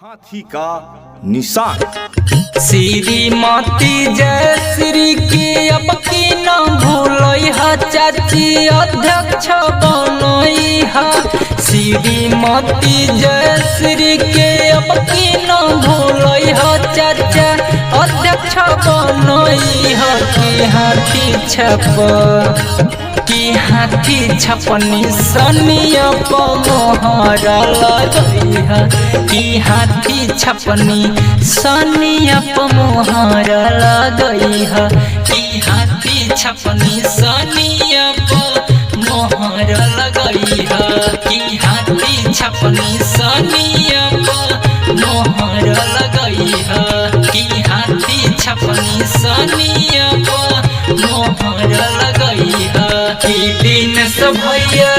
हाथी का निशान। श्रीमती जयश्री की अब की न भूलई हा चाची अध्यक्ष बनई हा। श्रीमती जयश्री के अब की न भूलई हा चाचा अध्यक्ष बनई हा। की हाथी छपनी सनिया मोहरा लगई है। की हाथी छपनी सनिया मोहरा लगई है। की हाथी छपनी सनिया मोहरा लगई है। की हाथी छपनी सनिया मोहरा लगई है। की हाथी छपनी सनिया मोहरा लगई है। की दिन से भैया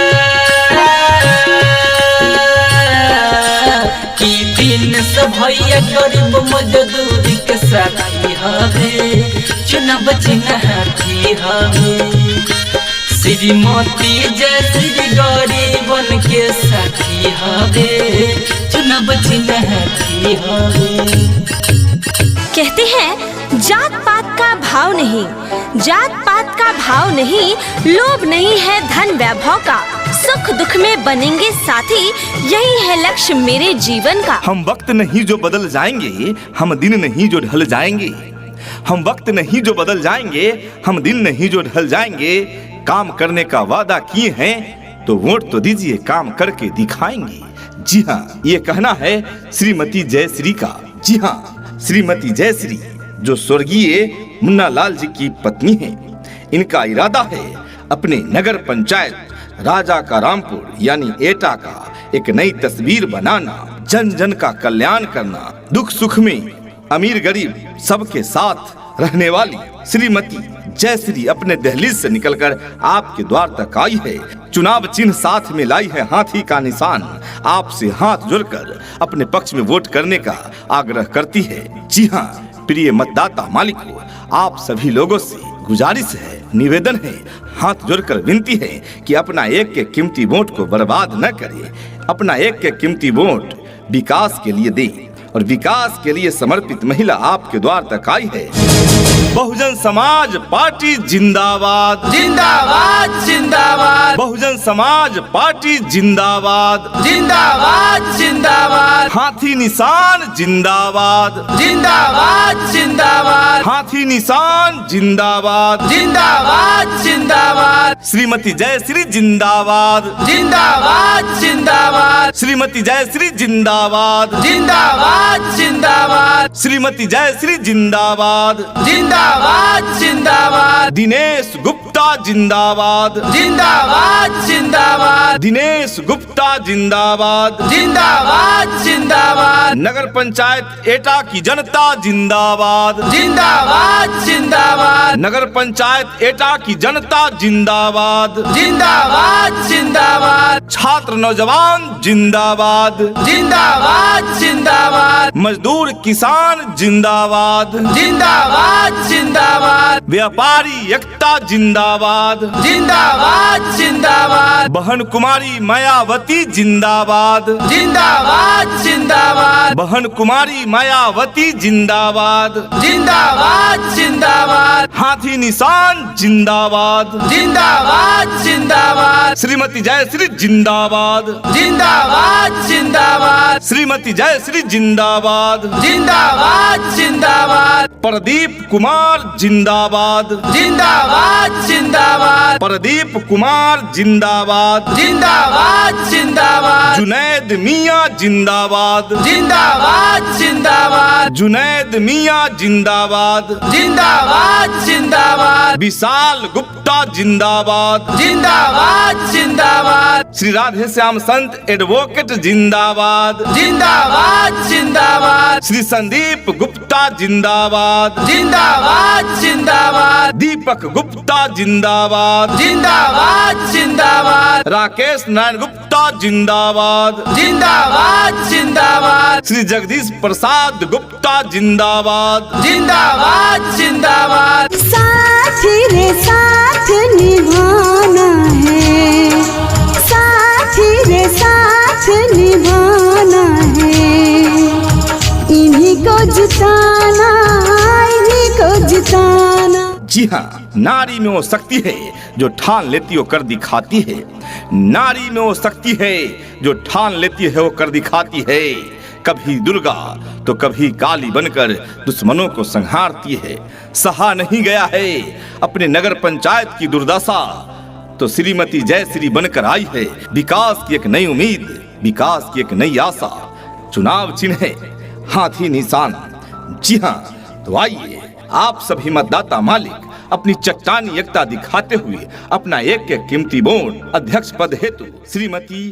गरीब मजदूरी के साथी हवे चुनाव चिन्ह हाथी हवे। श्रीमती जयश्री गरीबन के साथी हवे चुनाव चिन्ह हाथी हवे। कहते हैं जात पात का भाव नहीं, जात पात का भाव नहीं, लोभ नहीं है धन वैभव का, सुख दुख में बनेंगे साथी, यही है लक्ष्य मेरे जीवन का। हम वक्त नहीं जो बदल जाएंगे, हम दिन नहीं जो ढल जाएंगे। हम वक्त नहीं जो बदल जाएंगे, हम दिन नहीं जो ढल जाएंगे। काम करने का वादा किए हैं तो वोट तो दीजिए, काम करके दिखाएंगे। जी हाँ, ये कहना है श्रीमती जयश्री का। जी हाँ, श्रीमती जयश्री जो स्वर्गीय मुन्ना लाल जी की पत्नी हैं, इनका इरादा है अपने नगर पंचायत राजा का रामपुर यानी एटा का एक नई तस्वीर बनाना, जन जन का कल्याण करना, दुख सुख में अमीर गरीब सबके साथ रहने वाली श्रीमती जयश्री अपने दहलीज से निकलकर आपके द्वार तक आई है। चुनाव चिन्ह साथ में लाई है हाथी का निशान। आपसे हाथ जोड़कर अपने पक्ष में वोट करने का आग्रह करती है। जी हाँ प्रिय मतदाता मालिकों, आप सभी लोगों से गुजारिश है, निवेदन है, हाथ जोड़कर विनती है कि अपना एक के कीमती वोट को बर्बाद न करें। अपना एक के कीमती वोट विकास के लिए दें और विकास के लिए समर्पित महिला आपके द्वार तक आई है। बहुजन समाज पार्टी जिंदाबाद जिंदाबाद जिंदाबाद। बहुजन समाज पार्टी जिंदाबाद जिंदाबाद जिंदाबाद। हाथी निशान जिंदाबाद जिंदाबाद जिंदाबाद। हाथी निशान जिंदाबाद जिंदाबाद जिंदाबाद। श्रीमती जयश्री जिंदाबाद जिंदाबाद जिंदाबाद। श्रीमती जयश्री जिंदाबाद जिंदाबाद जिंदाबाद। श्रीमती जयश्री जिंदाबाद जिंदाबाद जिंदाबाद। दिनेश गुप्ता जिंदाबाद जिंदाबाद जिंदाबाद। दिनेश गुप्ता जिंदाबाद जिंदाबाद जिंदाबाद। नगर पंचायत एटा की जनता जिंदाबाद जिंदाबाद जिंदाबाद। नगर पंचायत एटा की जनता जिंदाबाद जिंदाबाद जिंदाबाद। छात्र नौजवान जिंदाबाद जिंदाबाद जिंदाबाद। मजदूर किसान जिंदाबाद जिंदाबाद जिंदाबाद। व्यापारी एकता जिंदाबाद जिंदाबाद जिंदाबाद। बहन कुमारी मायावती जिंदाबाद जिंदाबाद जिंदाबाद। बहन कुमारी मायावती जिंदाबाद जिंदाबाद जिंदाबाद। हाथी निशान जिंदाबाद जिंदाबाद जिंदाबाद। श्रीमती जयश्री जिंदाबाद जिंदाबाद जिंदाबाद। श्रीमती जयश्री जिंदाबाद जिंदाबाद जिंदाबाद। प्रदीप कुमार जिंदाबाद जिंदाबाद जिंदाबाद। प्रदीप कुमार जिंदाबाद जिंदाबाद जिंदाबाद। जुनैद मियां जिंदाबाद जिंदाबाद जिंदाबाद। जुनैद मियां जिंदाबाद जिंदाबाद जिंदाबाद। विशाल गुप्ता जिंदाबाद जिंदाबाद जिंदाबाद। श्री राधे श्याम संत एडवोकेट जिंदाबाद जिंदाबाद जिंदाबाद। श्री संदीप गुप्ता जिंदाबाद जिंदाबाद जिंदाबाद। दीपक गुप्ता जिंदाबाद जिंदाबाद जिंदाबाद। राकेश नारायण गुप्ता जिंदाबाद जिंदाबाद जिंदाबाद। श्री जगदीश प्रसाद गुप्ता जिंदाबाद जिंदाबाद जिंदाबाद। साथ रे साथ निभाना है, साथ रे साथ निभाना है। को जिताना, इन्हीं को जिताना। जी हाँ, नारी में वो शक्ति है जो ठान लेती हो कर दिखाती है। नारी में वो शक्ति है जो ठान लेती है वो कर दिखाती है। कभी दुर्गा तो कभी काली बनकर दुश्मनों को संहारती है। सहा नहीं गया है अपने नगर पंचायत की दुर्दशा, तो श्रीमती जयश्री बनकर आई है विकास की एक नई उम्मीद, विकास की एक नई आशा। चुनाव चिन्ह है हाथी निशान। जी हाँ, तो आइए आप सभी मतदाता मालिक अपनी चट्टानी एकता दिखाते हुए अपना एक कीमती वोट अध्यक्ष पद हेतु श्रीमती